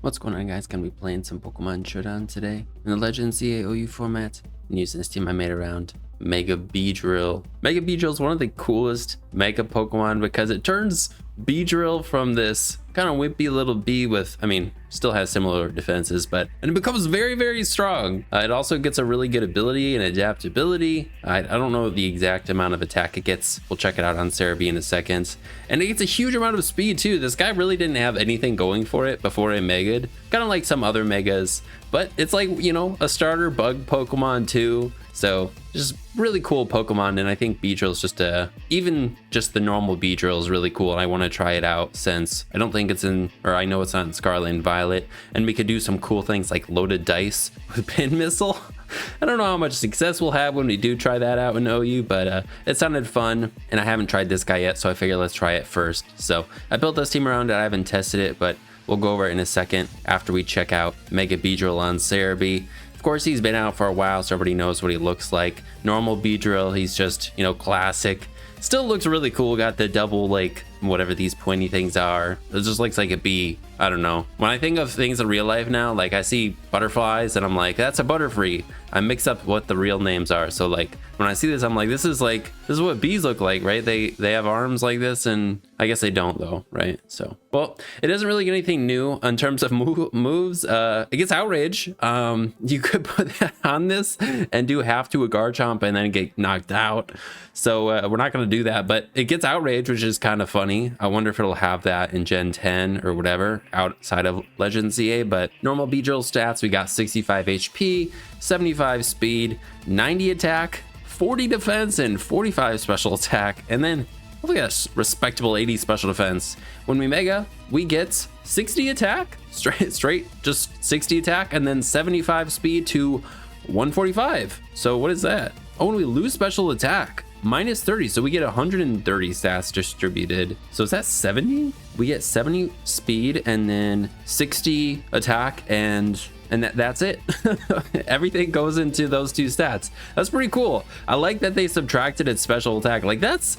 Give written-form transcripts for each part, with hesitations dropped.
What's going on, guys? Gonna be playing some Pokemon Showdown today in the Legends ZA OU format. And using this team I made around Mega Beedrill. Mega Beedrill is one of the coolest Mega Pokemon because it turns Beedrill from this kind of wimpy little bee with, still has similar defenses, and it becomes very, very strong. It also gets a really good ability and adaptability. I don't know the exact amount of attack it gets. We'll check it out on Cerebi in a second. And it gets a huge amount of speed too. This guy really didn't have anything going for it before it mega'd, kind of like some other megas, but it's like, you know, a starter bug Pokemon too. So just really cool Pokemon, and I think Beedrill is just even just the normal Beedrill is really cool, and I want to try it out since I don't think it's in, or I know it's not in Scarlet and Violet, and we could do some cool things like loaded dice with Pin Missile. I don't know how much success we'll have when we do try that out in OU, but it sounded fun, and I haven't tried this guy yet, so I figured let's try it first. So I built this team around it. I haven't tested it, but we'll go over it in a second after we check out Mega Beedrill on Cerebi. Of course, he's been out for a while, so everybody knows what he looks like. Normal Beedrill, he's just, you know, classic. Still looks really cool. Got the double, like, whatever these pointy things are. It just looks like a bee. I don't know. When I think of things in real life now, like I see butterflies and I'm like, that's a butterfree. I mix up what the real names are. So like when I see this, I'm like, this is what bees look like, right? They have arms like this, and I guess they don't though, right? So, well, it doesn't really get anything new in terms of moves. It gets outrage. You could put that on this and do half to a Garchomp and then get knocked out. So we're not going to do that, but it gets outrage, which is kind of funny. I wonder if it'll have that in Gen 10 or whatever outside of Legends ZA. But normal Beedrill stats, we got 65 HP, 75 speed, 90 attack, 40 defense, and 45 special attack. And then we got a respectable 80 special defense. When we mega, we get 60 attack, straight just 60 attack, and then 75 speed to 145. So what is that? Oh, when we lose special attack, minus 30, so we get 130 stats distributed. So is that 70? We get 70 speed and then 60 attack, and that's it. Everything goes into those two stats. That's pretty cool. I like that they subtracted its special attack. Like that's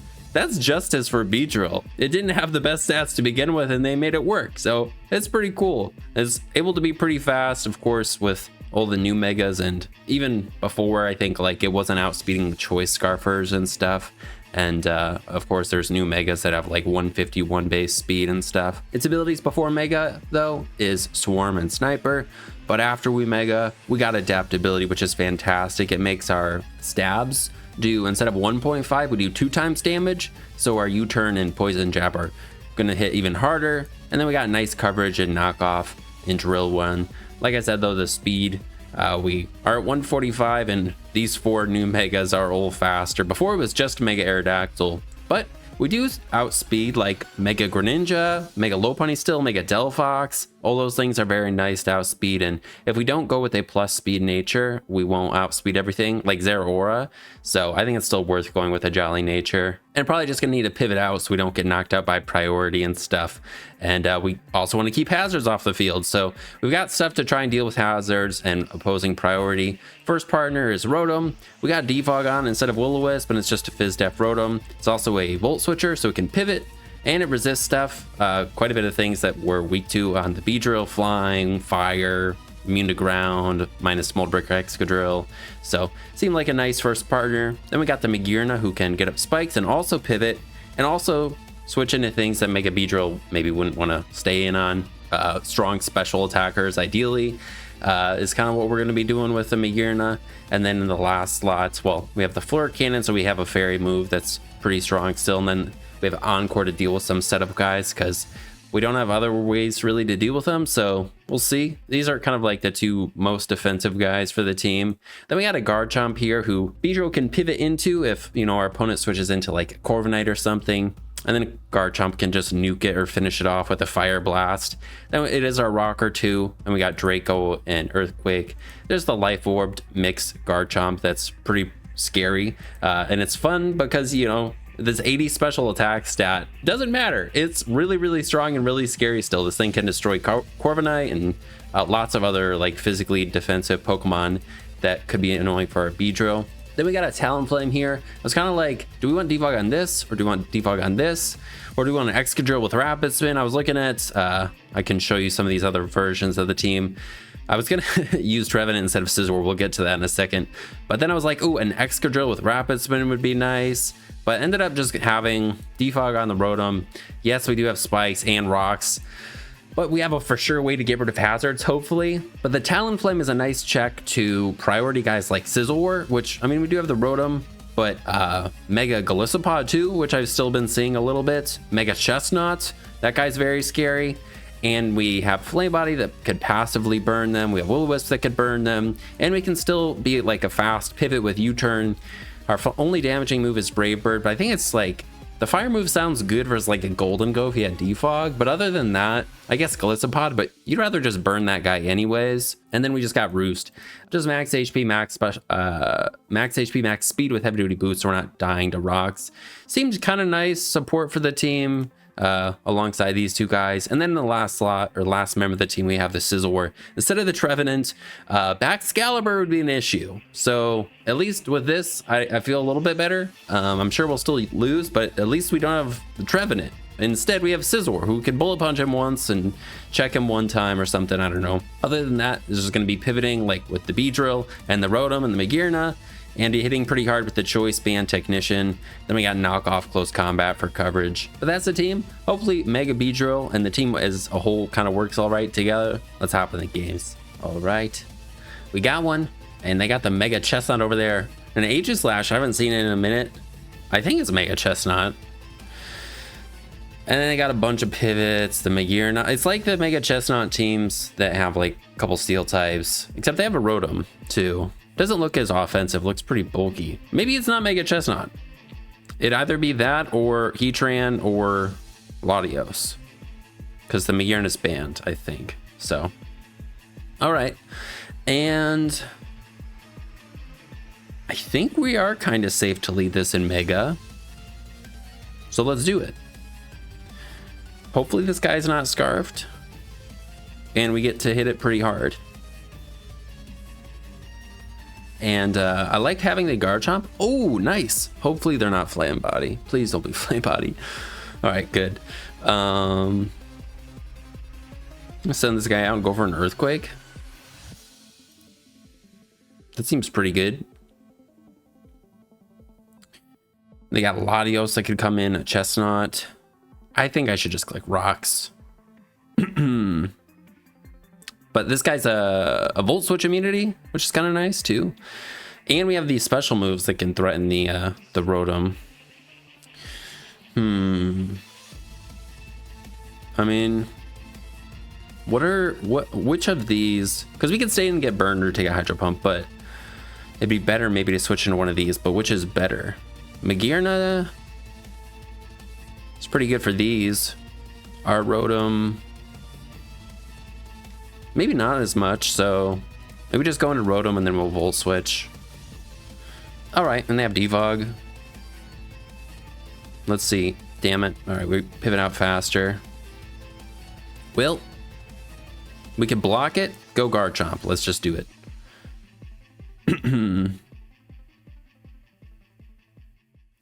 justice for Beedrill. It didn't have the best stats to begin with, and they made it work. So it's pretty cool. It's able to be pretty fast, of course, with all the new megas, and even before, I think like it wasn't outspeeding the choice scarfers and stuff. And of course there's new megas that have like 151 base speed and stuff. Its abilities before mega though is swarm and sniper, but after we mega, we got adaptability, which is fantastic. It makes our stabs do, instead of 1.5, we do 2 times damage, so our U-turn and poison jab are gonna hit even harder. And then we got nice coverage and knockoff in drill 1. Like I said though, the speed, we are at 145, and these 4 new megas are all faster. Before it was just Mega Aerodactyl, but we do outspeed like Mega Greninja, Mega Lopunny still, Mega Delphox. All those things are very nice to outspeed, and if we don't go with a plus speed nature, we won't outspeed everything like Zeraora. So I think it's still worth going with a Jolly nature, and probably just gonna need to pivot out so we don't get knocked out by priority and stuff. And we also want to keep hazards off the field, so we've got stuff to try and deal with hazards and opposing priority. First partner is Rotom. We got Defog on instead of Will-O-Wisp, and it's just a Fizz-Def Rotom. It's also a Volt Switcher, so it can pivot, and it resists stuff, quite a bit of things that we're weak to on the Beedrill: flying, fire, immune to ground, minus Small Brick Excadrill. So seemed like a nice first partner. Then we got the Magearna, who can get up spikes and also pivot, and also switch into things that Mega Beedrill maybe wouldn't want to stay in on. Strong special attackers ideally is kind of what we're going to be doing with the Magearna. And then in the last slots, well, we have the Flirt Cannon, so we have a fairy move that's pretty strong still, and then we have Encore to deal with some setup guys because we don't have other ways really to deal with them. So we'll see. These are kind of like the 2 most defensive guys for the team. Then we got a Garchomp here who Beedrill can pivot into if, you know, our opponent switches into like a Corviknight or something. And then Garchomp can just nuke it or finish it off with a Fire Blast. Then it is our Rocker too, and we got Draco and Earthquake. There's the Life Orbed mix Garchomp that's pretty scary, and it's fun because, you know, this 80 special attack stat doesn't matter. It's really, really strong and really scary still. This thing can destroy Corviknight and lots of other like physically defensive Pokemon that could be annoying for our Beedrill. Then we got a Talonflame here. I was kind of like, do we want defog on this, or do we want defog on this, or do we want an Excadrill with Rapid Spin? I was looking at, I can show you some of these other versions of the team. I was gonna use Trevenant instead of Scizor. We'll get to that in a second. But then I was like, oh, an Excadrill with Rapid Spin would be nice. But ended up just having defog on the Rotom. Yes, we do have spikes and rocks, but we have a for sure way to get rid of hazards, hopefully. But the Talonflame is a nice check to priority guys like Scizor, which, I mean, we do have the Rotom, but Mega Golisopod too, which I've still been seeing a little bit. Mega Chestnut, that guy's very scary. And we have Flame Body that could passively burn them. We have Will-O-Wisp that could burn them. And we can still be like a fast pivot with U-turn. Our only damaging move is Brave Bird, but I think it's like, the fire move sounds good versus like a Golden Go if he had defog. But other than that, I guess Golisopod, but you'd rather just burn that guy anyways. And then we just got Roost. Just max HP, max HP, max speed with heavy duty boots, so we're not dying to rocks. Seems kind of nice support for the team. Alongside these two guys. And then in the last slot, or last member of the team, we have the Scizor. Instead of the Trevenant, Baxcalibur would be an issue. So at least with this, I feel a little bit better. I'm sure we'll still lose, but at least we don't have the Trevenant. Instead, we have Scizor, who can bullet punch him once and check him one time or something, I don't know. Other than that, this is going to be pivoting like with the Beedrill and the Rotom and the Magearna. And hitting pretty hard with the Choice Band Technician. Then we got Knockoff Close Combat for coverage. But that's the team. Hopefully Mega Beedrill and the team as a whole kind of works all right together. Let's hop in the games. All right. We got one. And they got the Mega Chestnut over there. An Aegislash, I haven't seen it in a minute. I think it's Mega Chestnut. And then they got a bunch of pivots. The Magearna. It's like the Mega Chestnut teams that have like a couple steel types. Except they have a Rotom too. Doesn't look as offensive, looks pretty bulky. Maybe it's not Mega Chestnut. It'd either be that or Heatran or Latios. Because the Magearna's banned, I think. So, all right. And I think we are kind of safe to lead this in Mega. So let's do it. Hopefully this guy's not scarfed. And we get to hit it pretty hard. And I like having the Garchomp. Oh, nice. Hopefully they're not Flame Body. Please don't be Flame Body. All right, good. I'm gonna send this guy out and go for an Earthquake. That seems pretty good. They got Latios that could come in, a Chestnut. I think I should just click Rocks. But this guy's a Volt Switch immunity, which is kind of nice too. And we have these special moves that can threaten the Rotom. I mean, which of these? Because we could stay and get burned or take a Hydro Pump, but it'd be better maybe to switch into one of these. But which is better? Magearna. It's pretty good for these. Our Rotom. Maybe not as much, so maybe just go into Rotom and then we'll Volt Switch. All right, and they have Defog. Let's see. Damn it. All right, we pivot out faster. Well, we can block it. Go Garchomp. Let's just do it.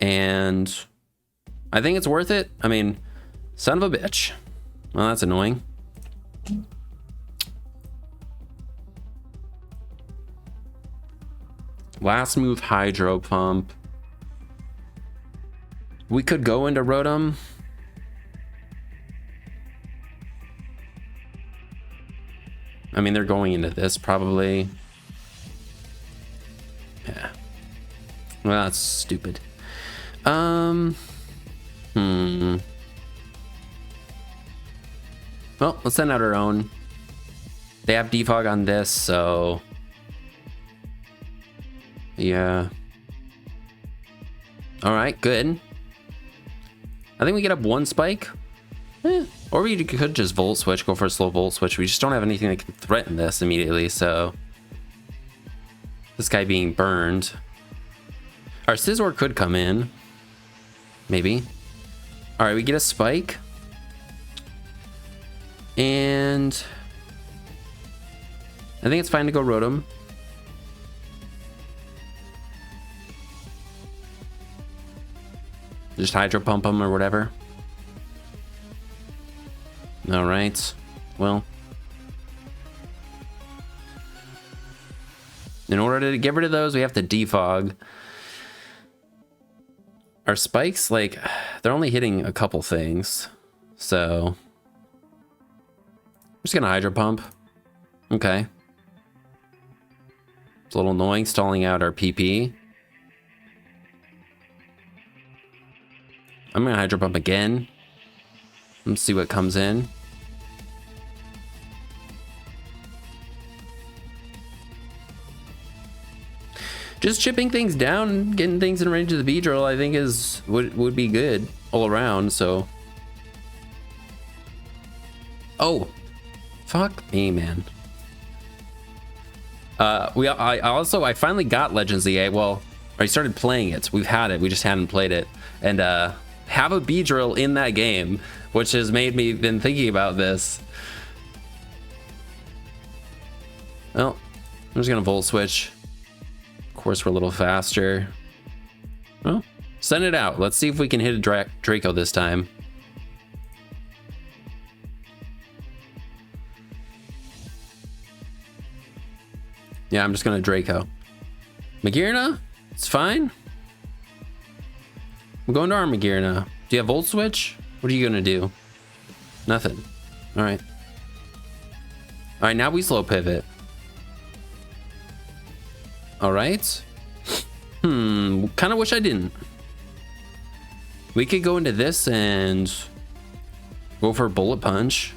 And I think it's worth it. I mean, son of a bitch. Well, that's annoying. Last move, Hydro Pump. We could go into Rotom. I mean, they're going into this probably. Yeah. Well, that's stupid. Well, let's send out our own. They have defog on this, so yeah. All right, good. I think we get up one spike. Or we could just Volt Switch, go for a slow Volt Switch. We just don't have anything that can threaten this immediately, so this guy being burned. Our Scizor could come in. Maybe. All right, we get a spike. And I think it's fine to go Rotom. Just hydro pump them or whatever. All right. Well, in order to get rid of those, we have to defog. Our spikes, like, they're only hitting a couple things. So I'm just gonna hydro pump. Okay. It's a little annoying stalling out our PP. I'm gonna hydro pump again. Let's see what comes in. Just chipping things down, getting things in range of the Beedrill, I think would be good all around. So, oh, fuck me, man. I finally got Legends EA. Well, I started playing it. We've had it. We just hadn't played it. And have a Beedrill in that game, which has made me been thinking about this. Well, I'm just gonna volt switch. Of course, we're a little faster. Well, send it out. Let's see if we can hit a Draco this time. Yeah, I'm just gonna Draco. Magearna? It's fine. I'm going to our Magearna. Do you have Volt Switch? What are you gonna do? Nothing. Alright. Alright, now we slow pivot. Alright. Kind of wish I didn't. We could go into this and go for Bullet Punch.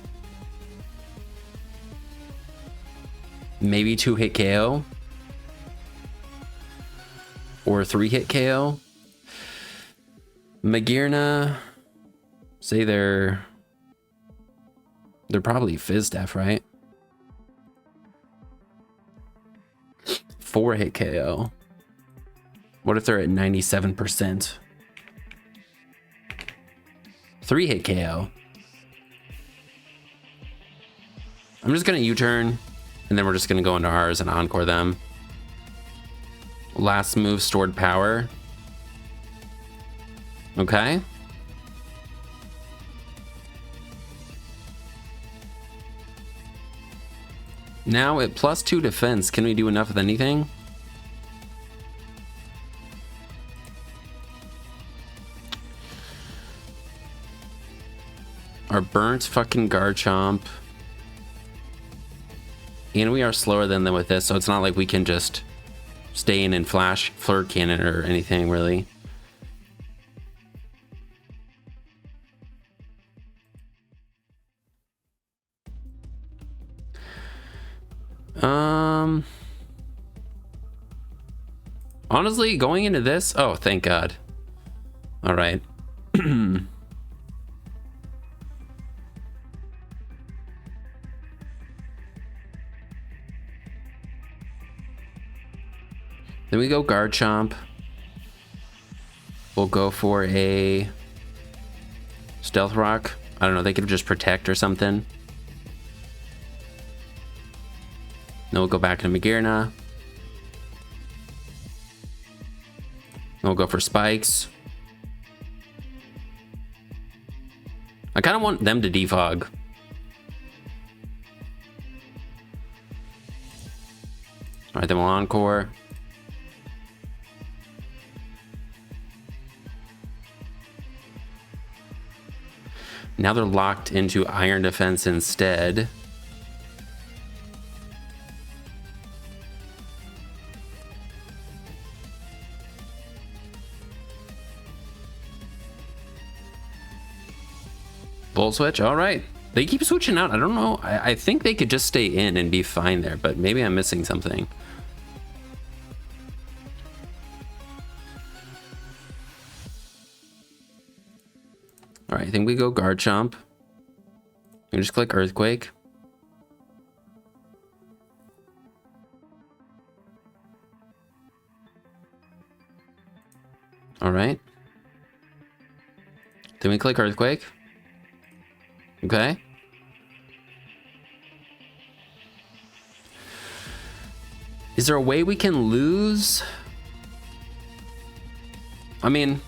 Maybe 2-hit KO. Or 3-hit KO. Magearna. Say they're probably Fizz Def, right? 4-hit KO. What if they're at 97%? 3-hit KO. I'm just gonna U-turn, and then we're just gonna go into ours and encore them. Last move, stored power. Okay. Now at +2 defense, can we do enough with anything? Our burnt fucking Garchomp. And we are slower than them with this, so it's not like we can just stay in and flash Flirt Cannon or anything, really. Honestly, going into this, oh, thank God. All right. Then we go Garchomp. We'll go for a Stealth Rock. I don't know, they could just protect or something. Then we'll go back to Magearna. Then we'll go for Spikes. I kind of want them to defog. All right, then we'll encore. Now they're locked into Iron Defense instead. Volt switch, all right. They keep switching out. I don't know. I think they could just stay in and be fine there, but maybe I'm missing something. All right, I think we go Garchomp. We just click Earthquake. All right. Then we click Earthquake. Okay. Is there a way we can lose? I mean,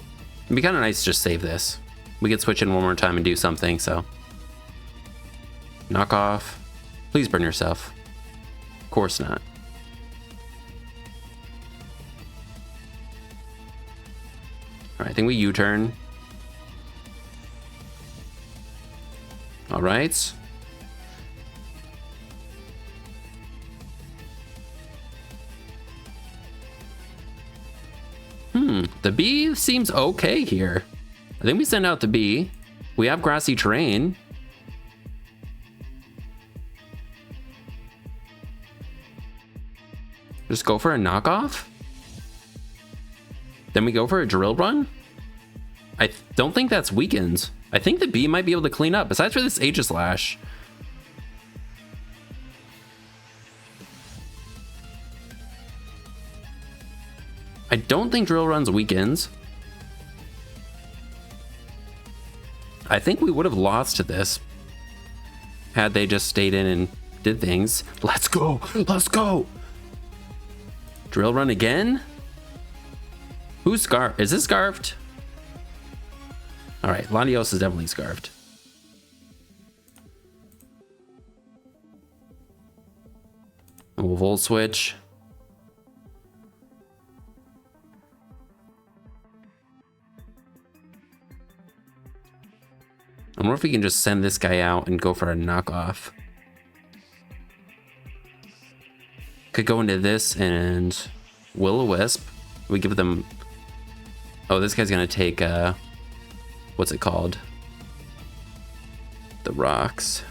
It'd be kind of nice to just save this. We could switch in one more time and do something, so. Knock off. Please burn yourself. Of course not. All right, I think we U-turn. All right. The bee seems okay here. I think we send out the bee. We have grassy terrain. Just go for a knockoff. Then we go for a drill run. I don't think that's weakened. I think the bee might be able to clean up, besides for this Aegislash. I don't think drill runs weakens. I think we would have lost to this had they just stayed in and did things. Let's go. Let's go. Drill run again. Who's scarfed? Is this scarfed? All right, Latios is definitely scarfed. And we'll volt switch. I wonder if we can just send this guy out and go for a knockoff. Could go into this and Will-O-Wisp. We give them... Oh, this guy's gonna take, what's it called? The rocks.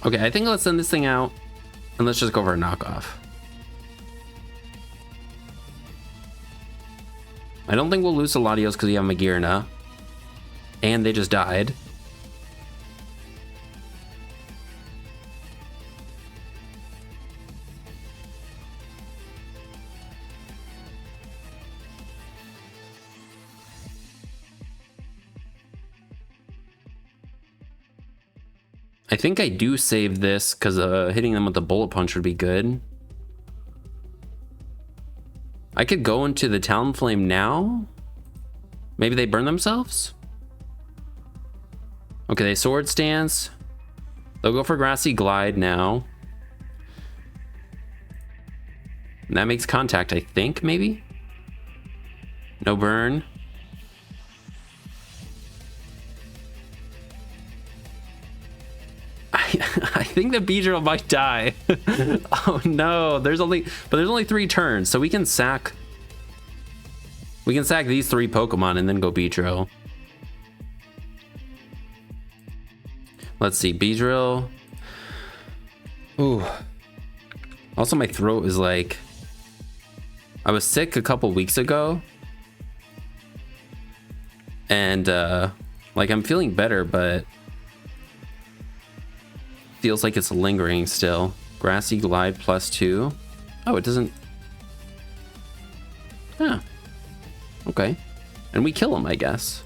Okay, I think let's send this thing out and let's just go for a knockoff. I don't think we'll lose to Latios because we have Magearna. And they just died. I think I do save this because hitting them with the bullet punch would be good. I could go into the Talonflame now. Maybe they burn themselves. Okay, they Sword Stance. They'll go for Grassy Glide now. And that makes contact, I think, maybe? No burn. I think the Beedrill might die. Oh no, there's only 3 turns, so we can sack these 3 Pokemon and then go Beedrill. Let's see, Beedrill. Ooh. Also, my throat is like, I was sick a couple weeks ago, and like I'm feeling better, but feels like it's lingering still. Grassy Glide +2. Oh, it doesn't. Yeah. Okay. And we kill him, I guess.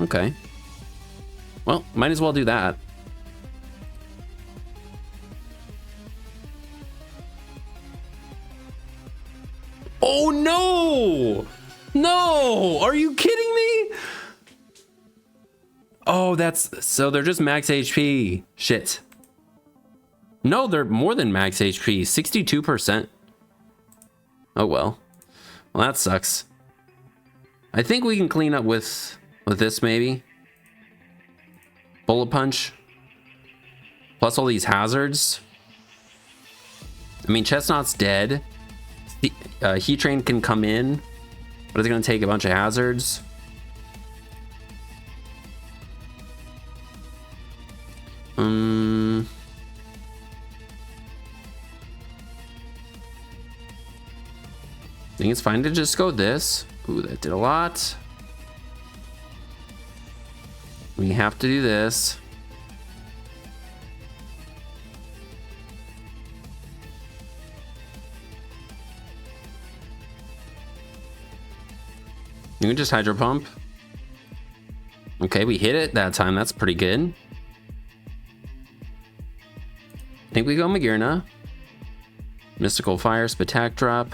Okay. Well, might as well do that. Oh no! No! Are you kidding me? Oh, that's... So they're just max HP. Shit. No, they're more than max HP. 62%. Oh, well. Well, that sucks. I think we can clean up with this, maybe. Bullet Punch. Plus all these hazards. I mean, Chestnut's dead. Heat Train can come in. But it's going to take a bunch of hazards. I think it's fine to just go this. Ooh, that did a lot. We have to do this. You can just Hydro Pump. Okay, we hit it that time. That's pretty good. I think we go Magearna. Mystical Fire, Spatak drop.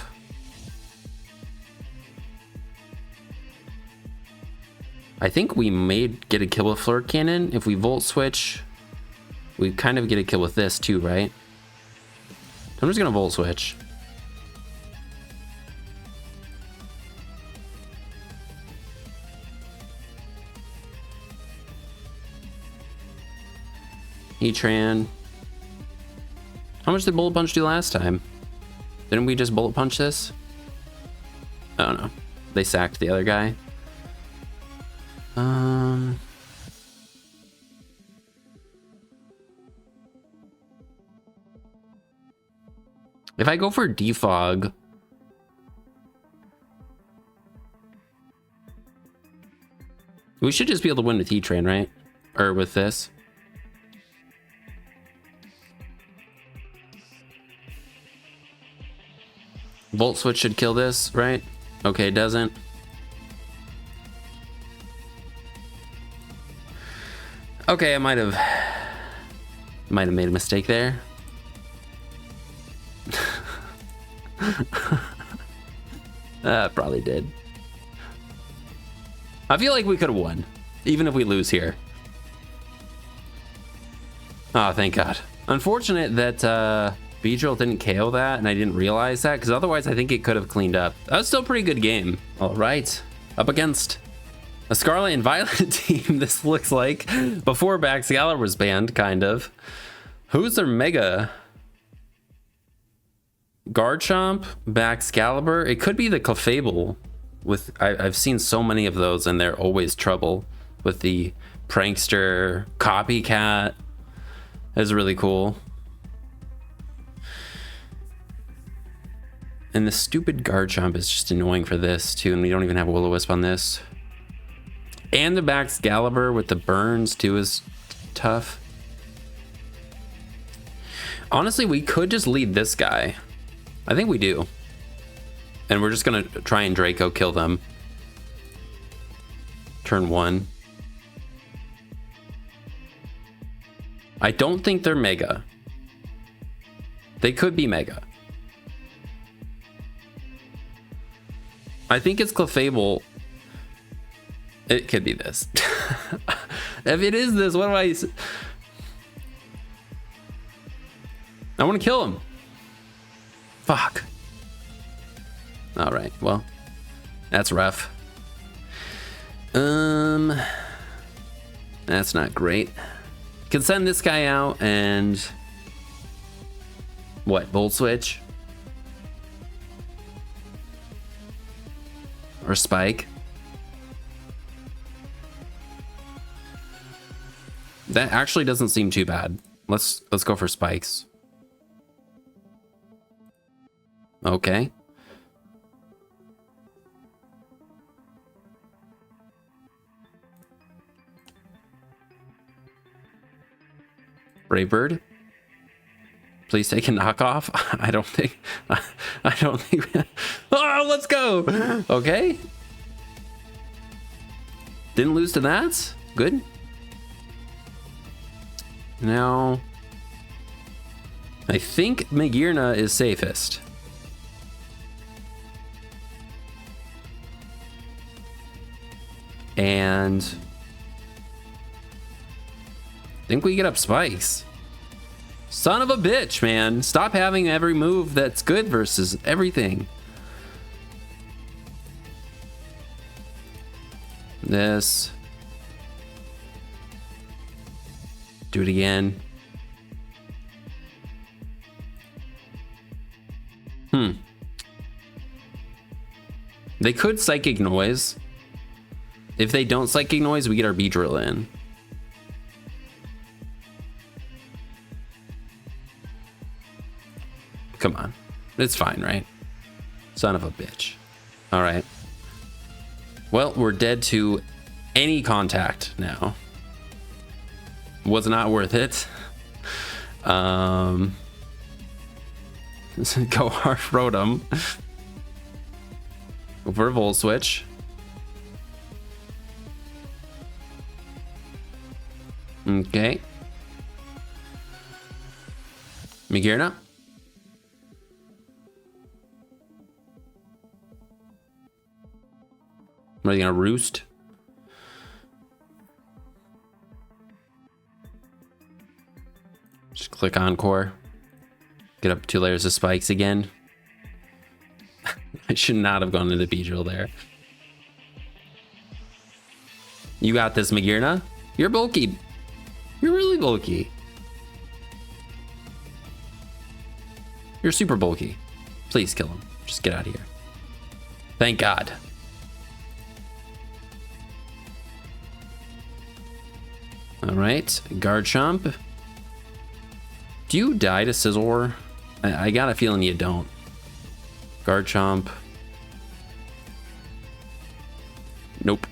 I think we may get a kill with Flirt Cannon. If we Volt Switch, we kind of get a kill with this too, right? I'm just gonna Volt Switch. Heatran. How much did Bullet Punch do last time? Didn't we just Bullet Punch this? I don't know. They sacked the other guy. If I go for Defog, we should just be able to win with Heatran, right? Or with this. Volt Switch should kill this, right? Okay, it doesn't. Okay, I might have made a mistake there. Probably did. I feel like we could have won, even if we lose here. Oh, thank God. Unfortunate that Beedrill didn't KO that, and I didn't realize that, because otherwise I think it could have cleaned up. That was still a pretty good game. All right, up against a Scarlet and Violet team, this looks like, before Baxgalar was banned, kind of. Who's their Mega? Garchomp, Baxcalibur. It could be the Clefable. I've seen so many of those, and they're always trouble with the Prankster Copycat. That's really cool. And the stupid Garchomp is just annoying for this too, and we don't even have Will-O-Wisp on this. And the Baxcalibur with the burns too is tough. Honestly, we could just lead this guy. I think we do. And we're just gonna try and Draco kill them. Turn 1. I don't think they're Mega. They could be Mega. I think it's Clefable. It could be this. If it is this, what do I want to kill him. Fuck. All right, well, that's rough. That's not great. Can send this guy out and what, Volt Switch? Or Spike? That actually doesn't seem too bad. Let's go for Spikes. Okay. Brave Bird. Please take a knockoff. I don't think. Oh, let's go. Okay. Didn't lose to that. Good. Now, I think Magearna is safest. And I think we get up Spikes. Son of a bitch, man. Stop having every move that's good versus everything. This. Do it again. They could Psychic Noise. If they don't Psychic Noise, we get our Beedrill in. Come on. It's fine, right? Son of a bitch. All right. Well, we're dead to any contact now. Was not worth it. Go hard Rotom. Go for a Volt Switch. Okay. Magearna. Are they gonna roost? Just click Encore. Get up 2 layers of spikes again. I should not have gone into Beedrill there. You got this, Magirna. You're bulky. You're really bulky. You're super bulky. Please kill him. Just get out of here. Thank God. All right, Garchomp. Do you die to Scizor? I got a feeling you don't. Garchomp. Nope.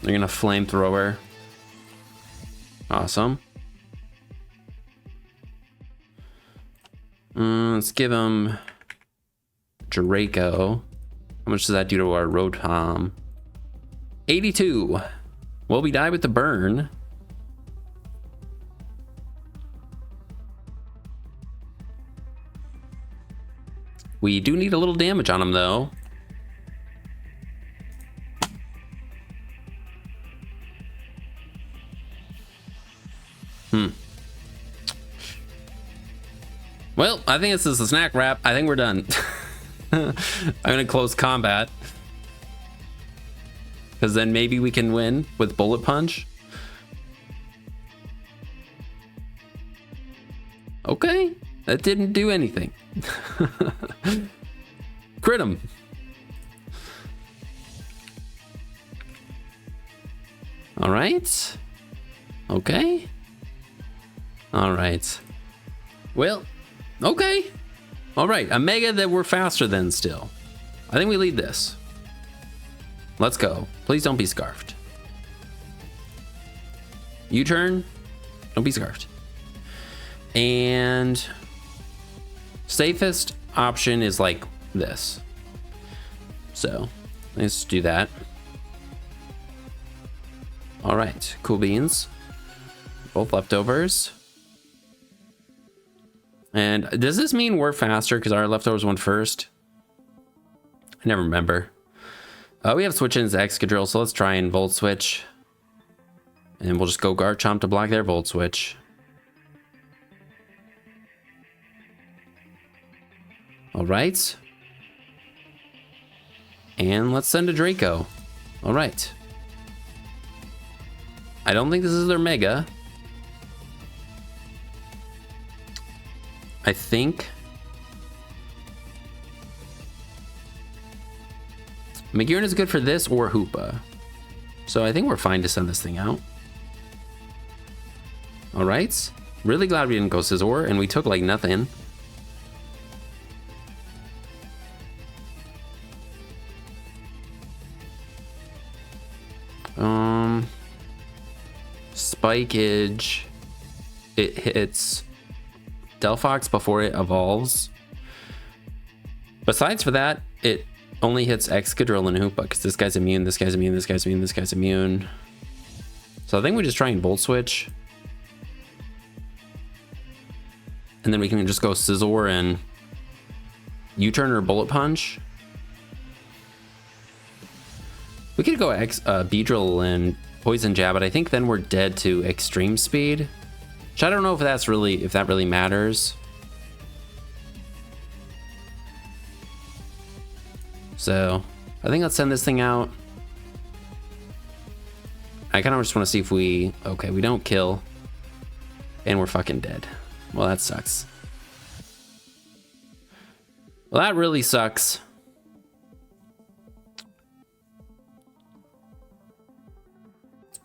They're gonna flamethrower. Awesome. Let's give him Draco. How much does that do to our Rotom? 82. Well, we die with the burn. We do need a little damage on him, though. Well, I think this is a snack wrap. I think we're done. I'm gonna close combat. Because then maybe we can win with Bullet Punch. Okay, that didn't do anything. Crit him. All right. Okay. All right. Well, okay. All right, a Mega that we're faster than still. I think we lead this. Let's go. Please don't be scarfed. U-turn. Don't be scarfed. And safest option is like this. So let's do that. All right, cool beans. Both leftovers. And does this mean we're faster because our leftovers went first? I never remember. We have switch into Excadrill, so let's try and Volt Switch. And we'll just go Garchomp to block their Volt Switch. All right. And let's send a Draco. All right. I don't think this is their Mega. I think Magirna is good for this or Hoopa. So I think we're fine to send this thing out. All right. Really glad we didn't go Scizor and we took like nothing. Spikeage. It hits Delphox before it evolves. Besides for that, it only hits Excadrill and Hoopa because this guy's immune, this guy's immune, this guy's immune, this guy's immune. So I think we just try and Volt Switch. And then we can just go Scizor and U-turn or Bullet Punch. We could go Beedrill and Poison Jab, but I think then we're dead to Extreme Speed. Which I don't know if that really matters. So I think let's send this thing out. I kind of just want to see if we don't kill and we're fucking dead. Well, that sucks. Well, that really sucks.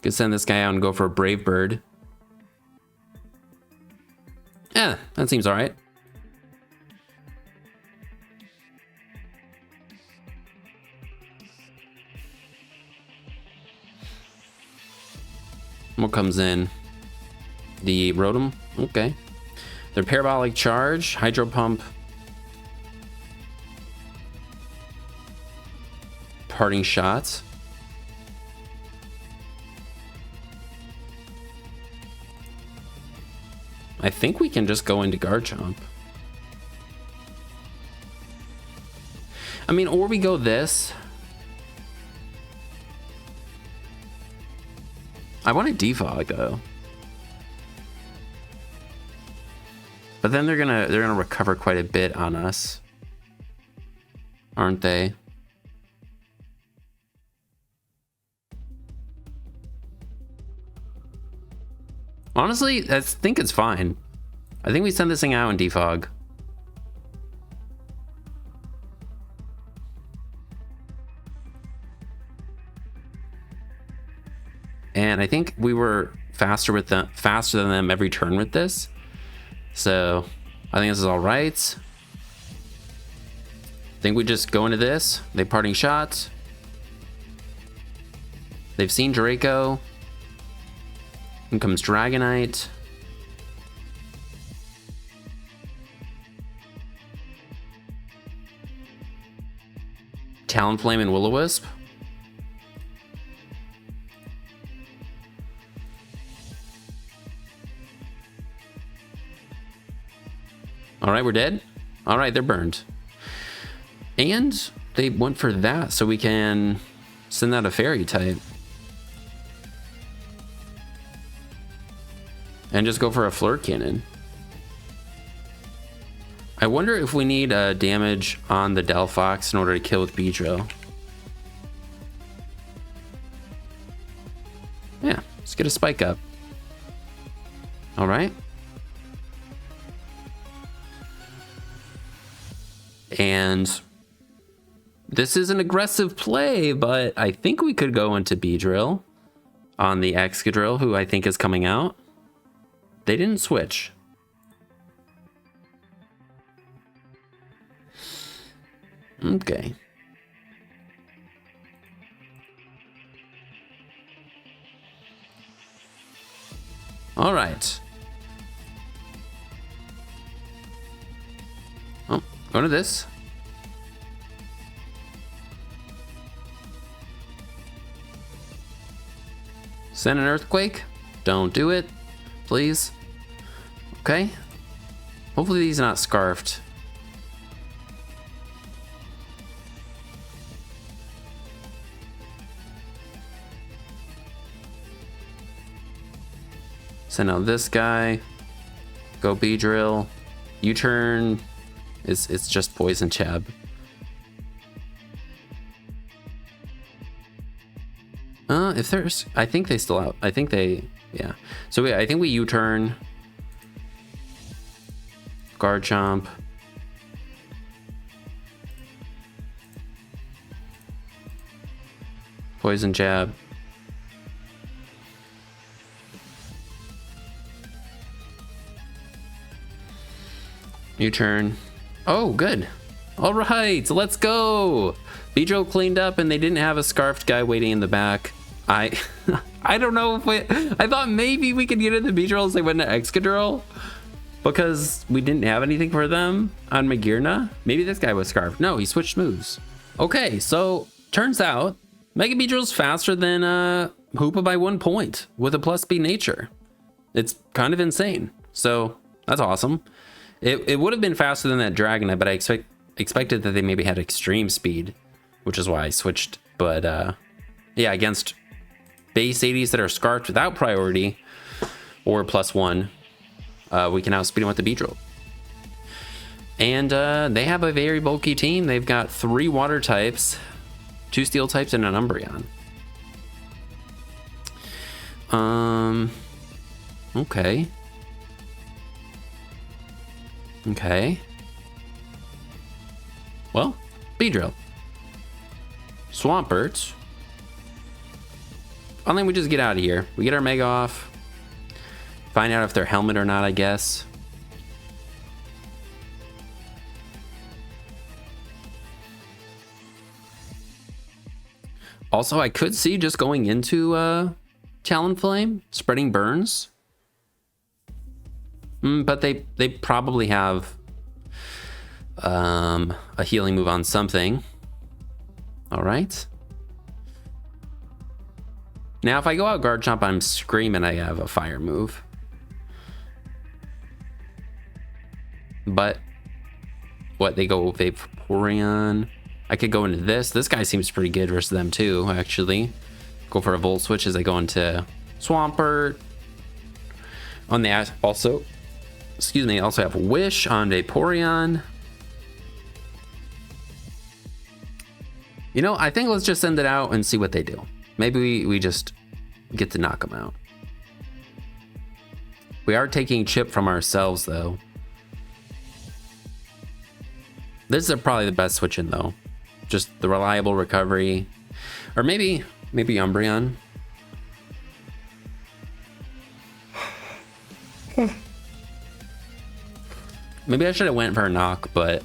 Could send this guy out and go for a Brave Bird. Yeah, that seems all right. What comes in? The Rotom? Okay. Their Parabolic Charge, Hydro Pump, Parting Shots. I think we can just go into Garchomp. I mean, or we go this. I want to defog though. But then they're gonna recover quite a bit on us, aren't they? Honestly, I think it's fine. I think we send this thing out and defog. And I think we were faster than them every turn with this. So I think this is all right. I think we just go into this. They parting shots. They've seen Draco. And comes Dragonite. Talonflame and Will-O-Wisp. All right, we're dead. All right, they're burned. And they went for that, so we can send out a fairy type. And just go for a Flirt Cannon. I wonder if we need damage on the Delphox in order to kill with Beedrill. Yeah, let's get a spike up. All right. And this is an aggressive play, but I think we could go into Beedrill on the Excadrill, who I think is coming out. They didn't switch. Okay. All right. Oh, go to this. Send an Earthquake. Don't do it, please. Okay. Hopefully these are not scarfed. Send out this guy. Go Beedrill. U-turn. It's just Poison Chab. If there's, I think they still out. I think they, yeah. So I think we U-turn. Guard Chomp. Poison Jab. U-turn. Oh, good. All right, let's go. Beedrill cleaned up and they didn't have a scarfed guy waiting in the back. I don't know if I thought maybe we could get into Beedrill as they went to Excadrill because we didn't have anything for them on Magearna. Maybe this guy was scarfed. No, he switched moves. Okay, so turns out Mega Beedrill's faster than Hoopa by 1 point with a plus B nature. It's kind of insane. So that's awesome. It would have been faster than that Dragonite, but I expected that they maybe had extreme speed, which is why I switched. But yeah, against base 80s that are scarfed without priority or +1, we can outspeed them with the Beedrill. And they have a very bulky team. They've got 3 water types, 2 steel types, and an Umbreon. Okay. Okay. Well, Beedrill. Swampert. I think we just get out of here. We get our Mega off. Find out if they're helmet or not, I guess. Also, I could see just going into Talonflame, spreading burns. But they probably have a healing move on something. All right. Now, if I go out Guard Chomp, I'm screaming I have a fire move. But what, they go Vaporeon. I could go into this. This guy seems pretty good versus them too, actually. Go for a Volt Switch as I go into Swampert. On the also, excuse me, I also have Wish on Vaporeon. You know, I think let's just send it out and see what they do. Maybe we just get to knock them out. We are taking chip from ourselves though. This is probably the best switch in though. Just the reliable recovery. Or maybe Umbreon. Maybe I should have went for a knock, but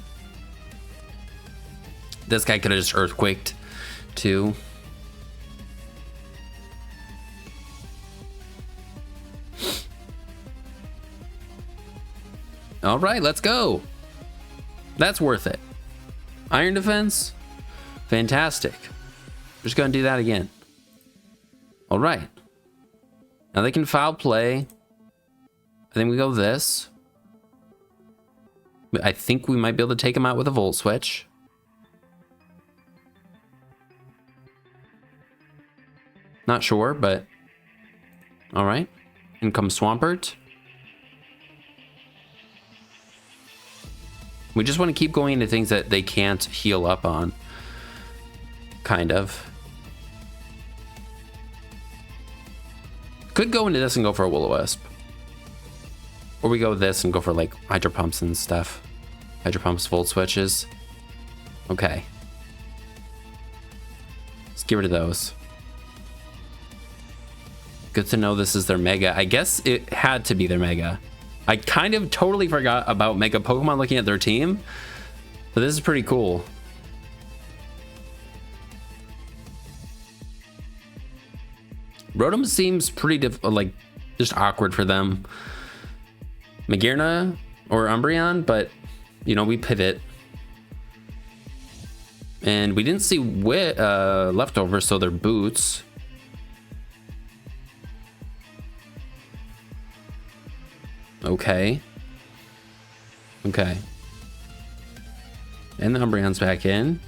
this guy could have just earthquaked too. All right, let's go. That's worth it. Iron defense, fantastic. Just gonna do that again. All right. Now they can foul play. I think we go this. I think we might be able to take him out with a Volt Switch. Not sure, but all right. In comes Swampert. We just want to keep going into things that they can't heal up on. Kind of. Could go into this and go for a Will-O-Wisp. Or we go with this and go for like Hydro Pumps and stuff. Hydro Pumps, Volt Switches. Okay. Let's get rid of those. Good to know this is their Mega. I guess it had to be their Mega. I kind of totally forgot about Mega Pokemon looking at their team. But this is pretty cool. Rotom seems pretty like just awkward for them. Magearna or Umbreon, but you know, we pivot. And we didn't see leftovers, so they're boots. Okay. Okay. And the Umbreon's back in.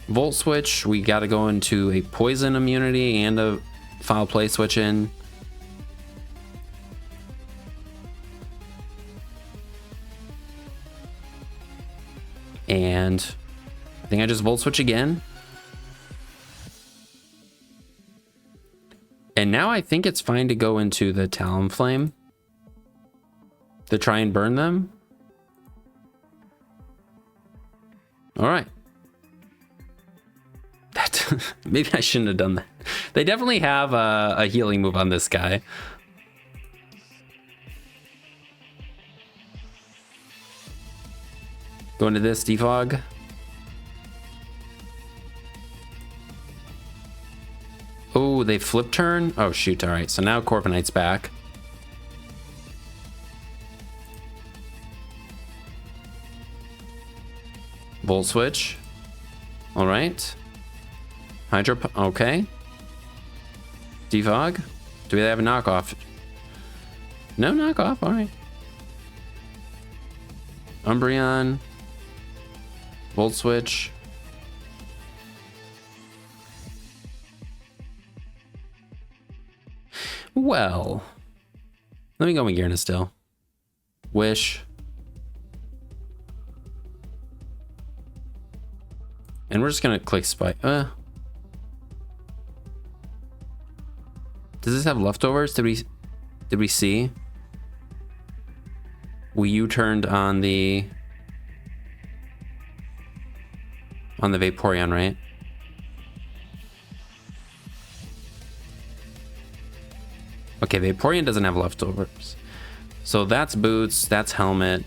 Volt Switch, we got to go into a poison immunity and a foul play switch in. And I think I just Volt Switch again. And now I think it's fine to go into the Talonflame to try and burn them. All right. Maybe I shouldn't have done that. They definitely have a healing move on this guy. Go into this defog. Oh, they flip turn? Oh, shoot. All right. So now Corviknight's back. Volt Switch. All right. Hydro. Okay. Defog. Do we have a knockoff? No knockoff. All right. Umbreon. Volt Switch. Well, let me go with Magearna still. Wish. And we're just gonna click Spike. Does this have leftovers? Did we see? We U-turned on the Vaporeon, right? Okay, Vaporeon doesn't have leftovers. So that's boots, that's helmet.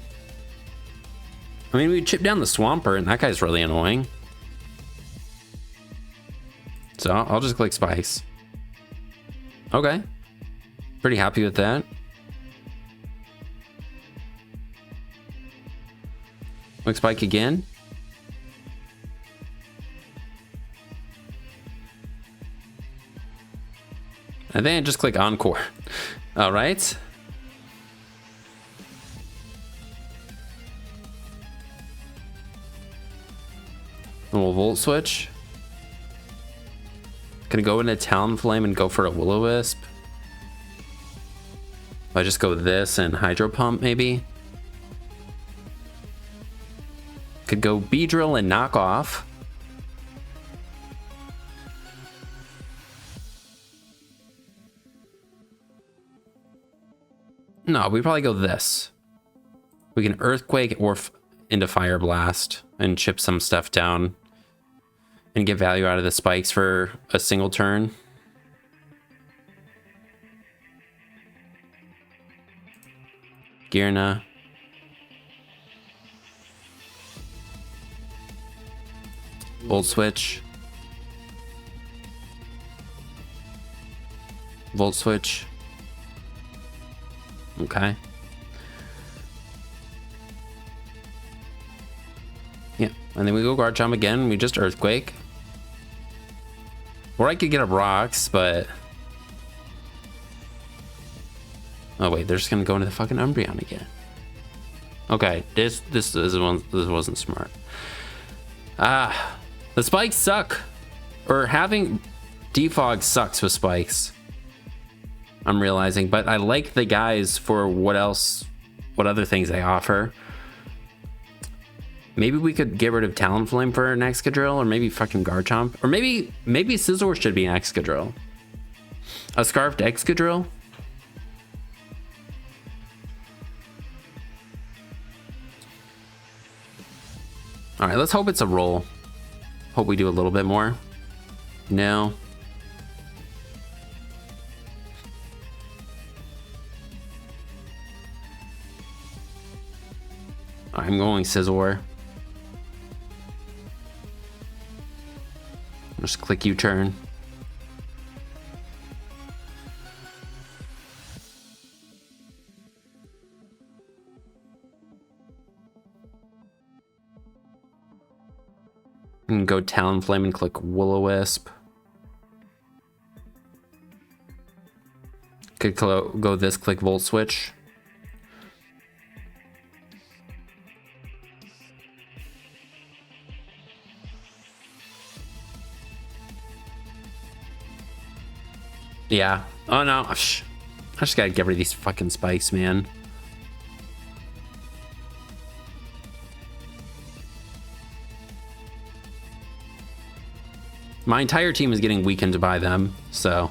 I mean, we chip down the Swampert, and that guy's really annoying. So I'll just click spikes. Okay. Pretty happy with that. Click spike again. And then just click Encore. All right. we'll Volt Switch. Gonna go into Talonflame and go for a Will-O-Wisp. I just go this and Hydro Pump maybe. Could go Beedrill and knock off. No, we probably go this. We can Earthquake or into Fire Blast and chip some stuff down and get value out of the spikes for a single turn. Girna. Volt Switch. Volt Switch. Okay. Yeah, and then we go Guard Jump again. We just Earthquake. Or I could get up Rocks, but... Oh wait, they're just gonna go into the fucking Umbreon again. Okay, this wasn't smart. The spikes suck. Or having defog sucks with spikes. I'm realizing, but I like the guys for what other things they offer. Maybe we could get rid of Talonflame for an Excadrill, or maybe fucking Garchomp, or maybe Scizor should be an Excadrill. A Scarfed Excadrill. All right, let's hope it's a roll. Hope we do a little bit more. No. I'm going Scizor. Just click U-turn. And go Talonflame and click Will-O-Wisp. Could go this, click Volt Switch. Yeah. Oh no. I just gotta get rid of these fucking spikes, man. My entire team is getting weakened by them, so.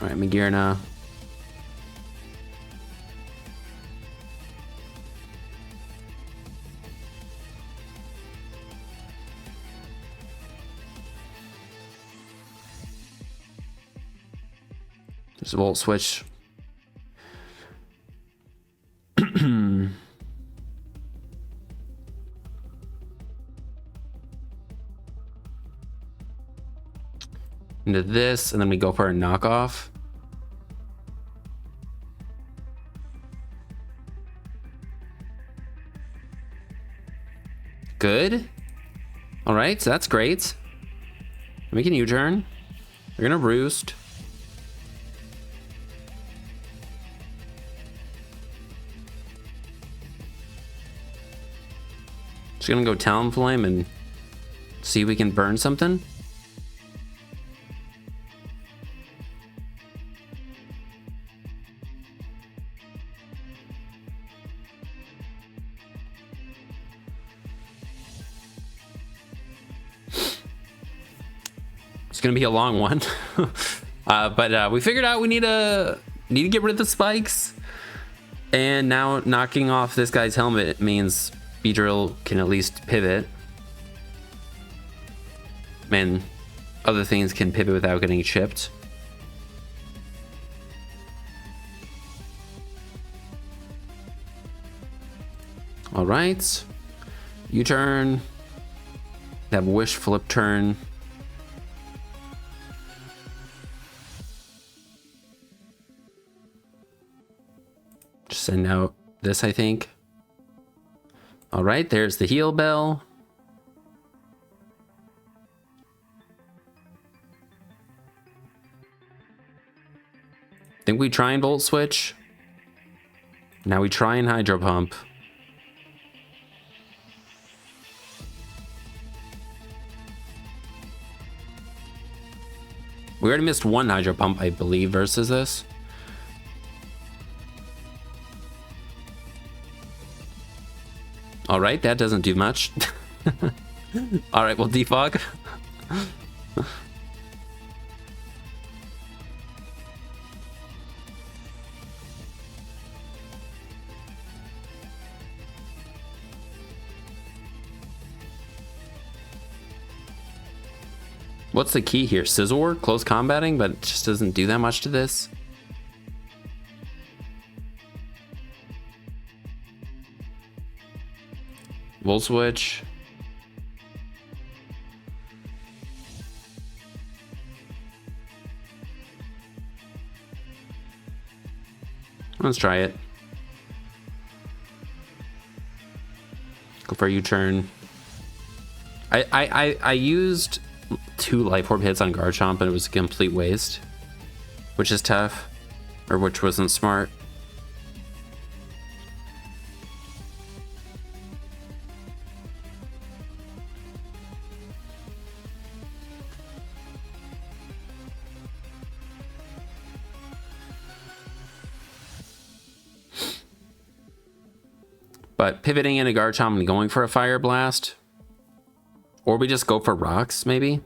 Alright, Magearna. There's a Volt Switch. Into this, and then we go for a knockoff. Good. All right, so that's great. We can U-turn. We're gonna Roost. Just gonna go Talonflame and see if we can burn something. It's gonna be a long one. but we figured out we need to get rid of the spikes, and now knocking off this guy's helmet means Beedrill can at least pivot, and other things can pivot without getting chipped. All right, U-turn. Have Wish, flip turn. Just send out this, I think. All right, there's the heal bell. Think we try and Volt Switch. Now we try and Hydro Pump. We already missed one Hydro Pump, I believe, versus this. All right, that doesn't do much. All right, we'll defog. What's the key here? Scizor? Close combating, but it just doesn't do that much to this. Volt Switch. Let's try it. Go for a U-turn. I used 2 Life Orb hits on Garchomp, and it was a complete waste, which is tough, or which wasn't smart. But pivoting into Garchomp and going for a Fire Blast, or we just go for rocks, maybe?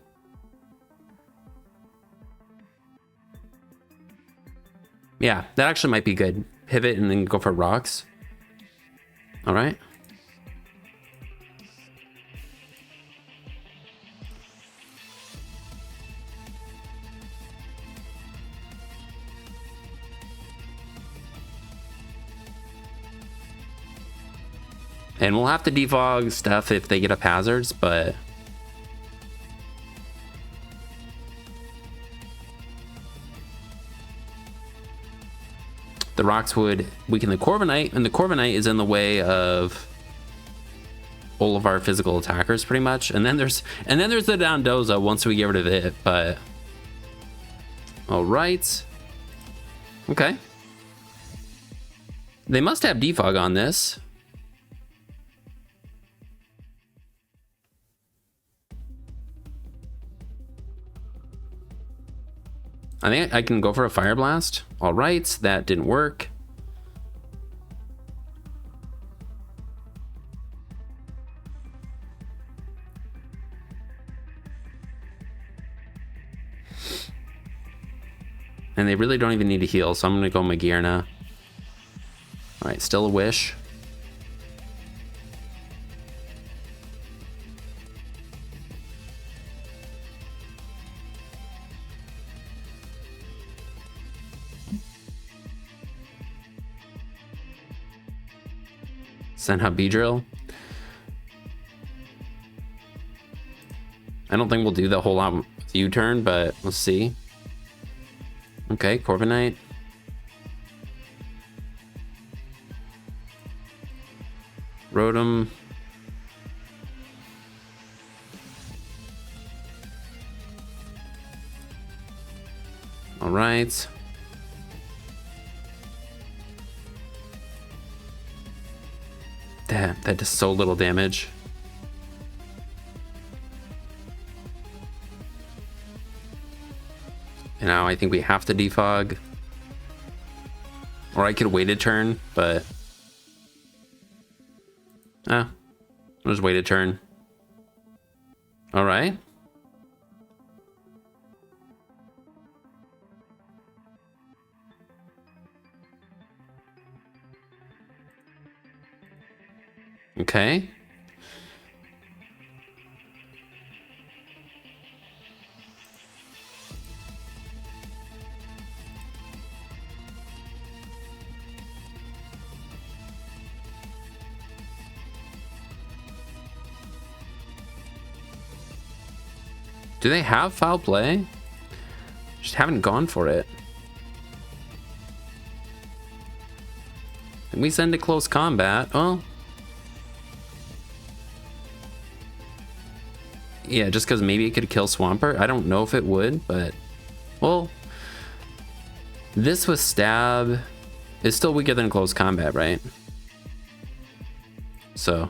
Yeah, that actually might be good. Pivot and then go for rocks. All right. And we'll have to defog stuff if they get up hazards, but the rocks would weaken the Corviknight, and the Corviknight is in the way of all of our physical attackers pretty much. And then there's the Dondozo once we get rid of it, but all right. Okay. They must have defog on this. I think I can go for a Fire Blast. All right, that didn't work. And they really don't even need to heal, so I'm gonna go Magearna. All right, still a Wish. Send out Beedrill. I don't think we'll do the whole lot with U-turn, but let's see. Okay, Corviknight. Rotom. All right. That does so little damage. And now I think we have to defog. Or I could wait a turn, but I'll just wait a turn. All right. Okay. Do they have foul play? Just haven't gone for it. And we send to close combat. Well, yeah, just because maybe it could kill Swampert. I don't know if it would, but well, this with stab is still weaker than close combat, right? So,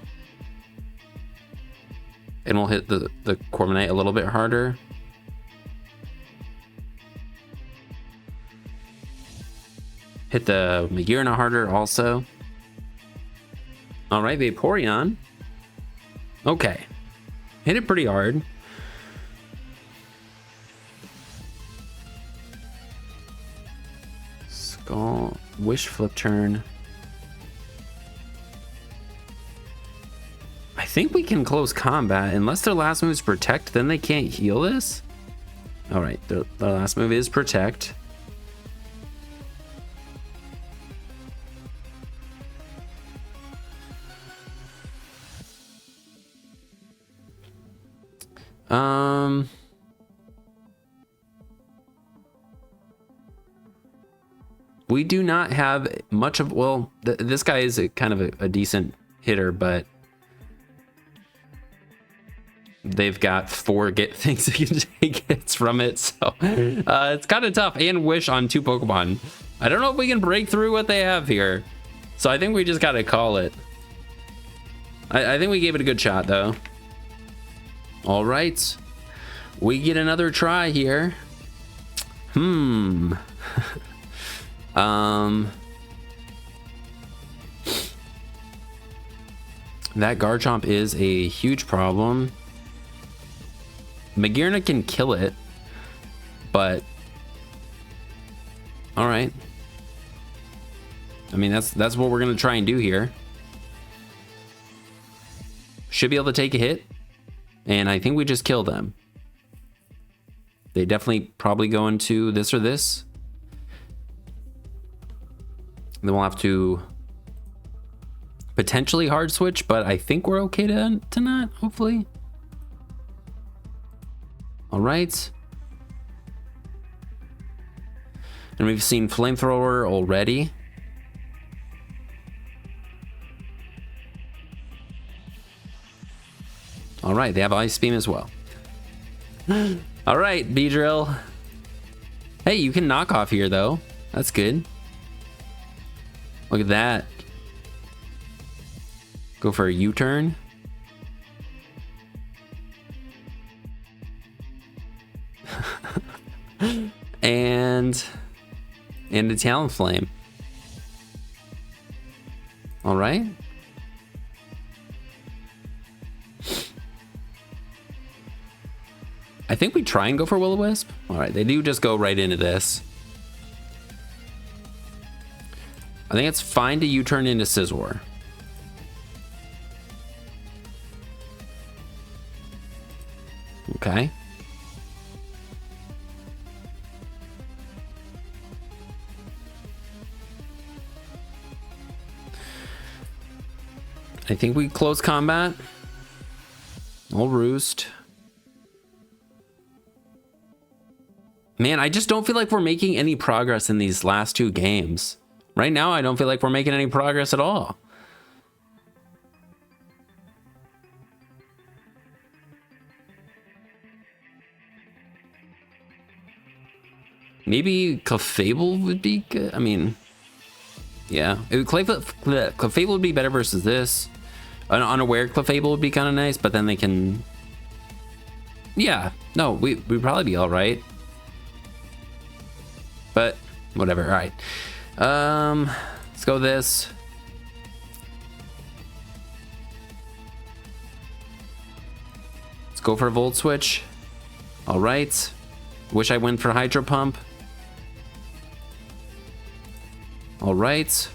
and we'll hit the Corviknight a little bit harder. Hit the Magearna harder also. All right, Vaporeon. Okay. Hit it pretty hard. Skull. Wish flip turn. I think we can close combat. Unless their last move is protect, then they can't heal this. All right, their last move is protect. We do not have much of, well, this guy is kind of a decent hitter, but they've got 4 things that can take hits from it, so it's kind of tough. And Wish on 2 Pokemon. I don't know if we can break through what they have here, so I think we just gotta call it. I think we gave it a good shot though. All right, we get another try here. That Garchomp is a huge problem. Magearna can kill it, but all right. I mean, that's what we're gonna try and do here. Should be able to take a hit, and I think we just kill them. They definitely probably go into this or this. Then we'll have to potentially hard switch, but I think we're okay to not, hopefully. All right. And we've seen Flamethrower already. All right, they have Ice Beam as well. All right, Beedrill. Hey, you can knock off here though. That's good. Look at that. Go for a U-turn. and a Talonflame. All right. I think we try and go for Will-O-Wisp. All right, they do just go right into this. I think it's fine to U-turn into Scizor. Okay. I think we close combat. Old Roost. Man, I just don't feel like we're making any progress in these last 2 games. Right now, I don't feel like we're making any progress at all. Maybe Clefable would be good. I mean, yeah. Clefable would be better versus this. An unaware Clefable would be kind of nice, but then they can... Yeah, no, we'd probably be all right. But whatever, all right. Let's go this. Let's go for a Volt Switch. All right. Wish I went for Hydro Pump. All right.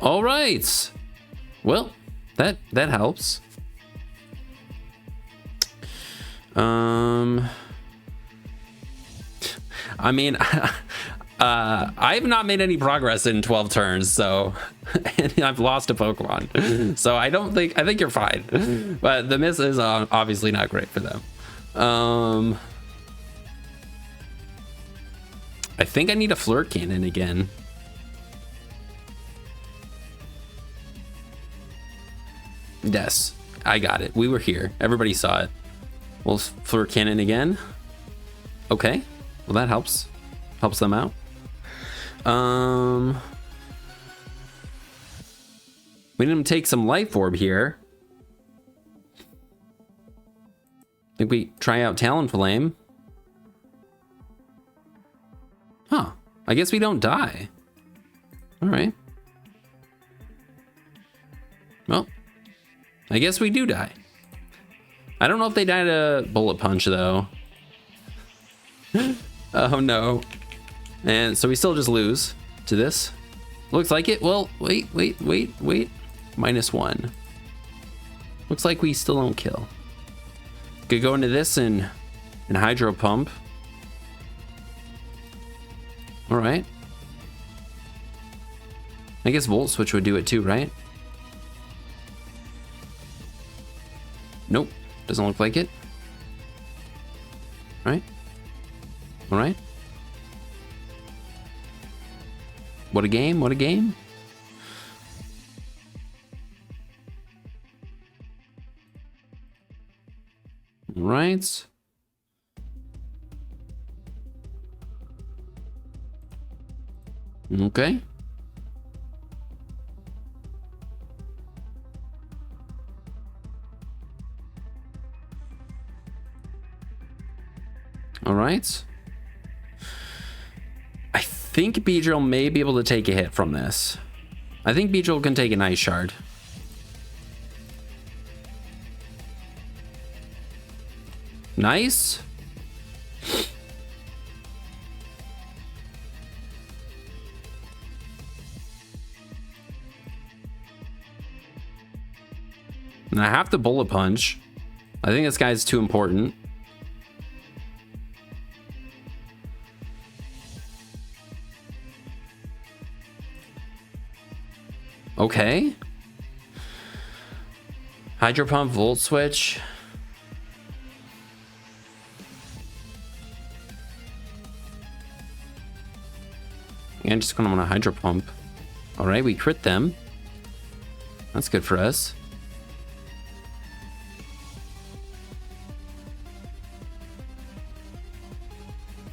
All right. Well, that helps. I mean, I've not made any progress in 12 turns, so and I've lost a Pokemon. So I think you're fine. But the miss is obviously not great for them. I think I need a Flirt Cannon again. Yes, I got it. We were here. Everybody saw it. We'll Flirt Cannon again. Okay. Well, that helps. Helps them out. We need to take some Life Orb here. think we try out Talonflame. Huh. I guess we don't die. All right. Well, I guess we do die. I don't know if they die to Bullet Punch, though. Oh, no. And so we still just lose to this. Looks like it. Well, wait. -1. Looks like we still don't kill. Could go into this and Hydro Pump. All right. I guess Volt Switch would do it too, right? Nope. Doesn't look like it. Right? All right. What a game. What a game. Right. Okay. All right. I think Beedrill may be able to take a hit from this. I think Beedrill can take an Ice Shard. Nice. And I have to Bullet Punch. I think this guy's too important. Okay. Hydro Pump, Volt Switch. And just gonna want to Hydro Pump. All right, we crit them. That's good for us.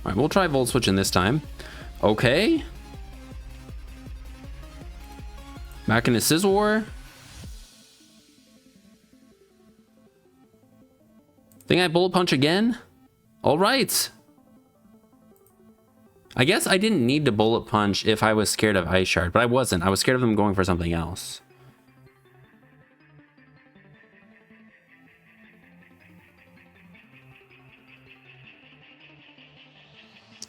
All right, we'll try Volt Switching this time. Okay. Back into Scizor. Think I Bullet Punch again? All right. I guess I didn't need to Bullet Punch if I was scared of Ice Shard, but I wasn't. I was scared of them going for something else.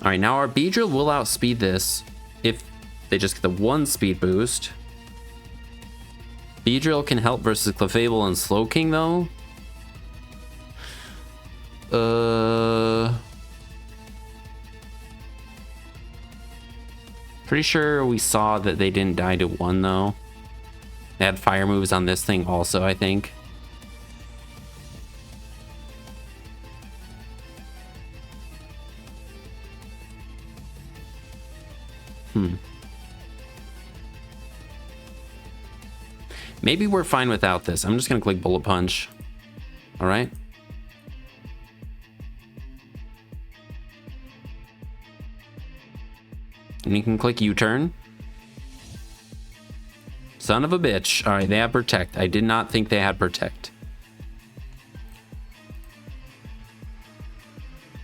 All right, now our Beedrill will outspeed this if they just get the 1 speed boost. Beedrill can help versus Clefable and Slowking, though. Pretty sure we saw that they didn't die to 1, though. They had fire moves on this thing also, I think. Maybe we're fine without this. I'm just gonna click Bullet Punch. All right. And you can click U-turn. Son of a bitch. All right, they have Protect. I did not think they had Protect.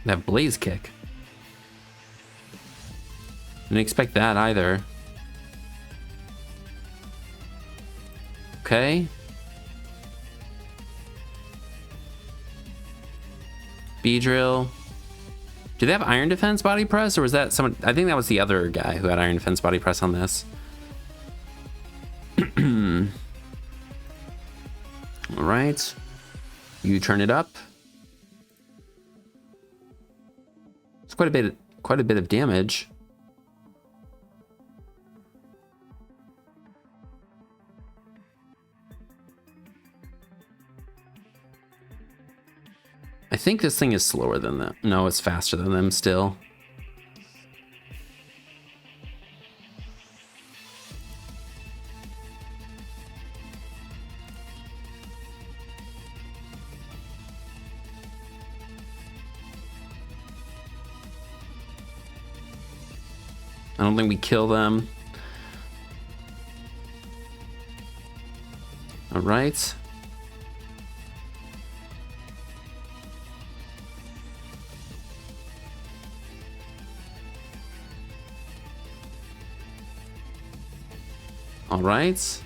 They have Blaze Kick. Didn't expect that either. Okay. Beedrill. Do they have Iron Defense Body Press, or was that someone? I think that was the other guy who had Iron Defense Body Press on this. All right. You turn it up. It's quite a bit of damage. I think this thing is slower than them. No, it's faster than them still. I don't think we kill them. All right. All right.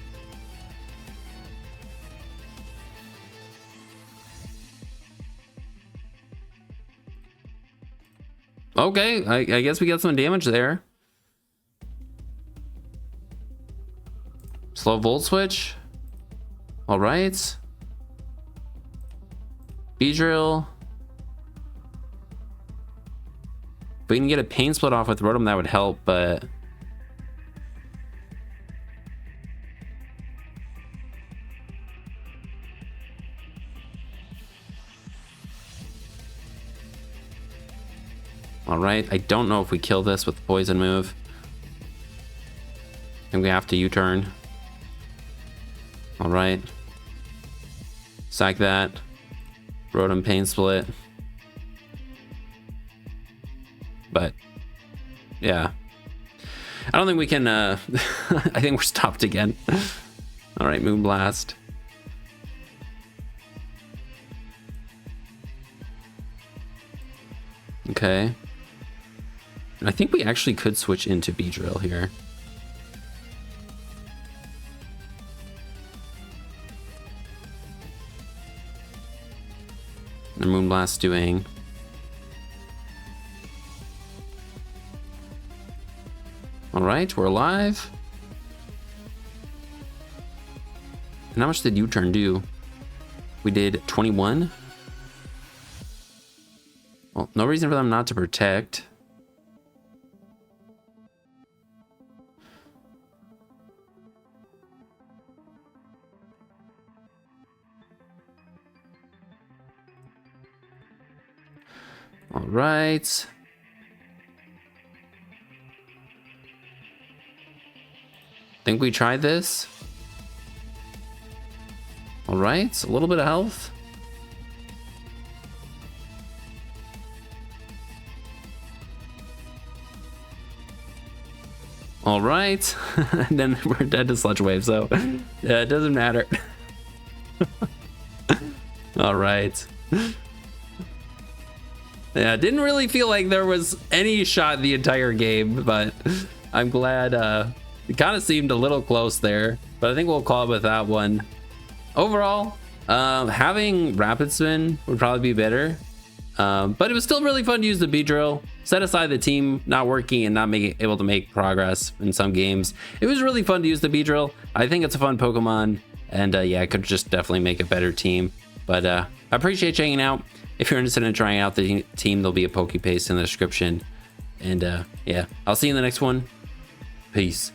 Okay, I guess we got some damage there. Slow volt switch. All right. Beedrill. If we can get a pain split off with Rotom, that would help, but... All right, I don't know if we kill this with the poison move. I think we have to U-turn. All right. Sack that. Rotom pain split. But yeah, I don't think we can. I think we're stopped again. All right, Moonblast. Okay. I think we actually could switch into Beedrill here. And Moonblast doing. All right, we're alive. And how much did U-turn do? We did 21. Well, no reason for them not to protect. All right. Think we tried this. All right, a little bit of health. All right, and then we're dead to Sludge Wave, so yeah, it doesn't matter. All right. Yeah, didn't really feel like there was any shot the entire game, but I'm glad it kind of seemed a little close there, but I think we'll call it with that one. Overall, having Rapid Spin would probably be better, but it was still really fun to use the Beedrill. Set aside the team not working and not able to make progress in some games, it was really fun to use the Beedrill. I think it's a fun Pokemon, and yeah, it could just definitely make a better team. But I appreciate checking out. If you're interested in trying out the team, there'll be a Pokepaste in the description. And yeah, I'll see you in the next one. Peace.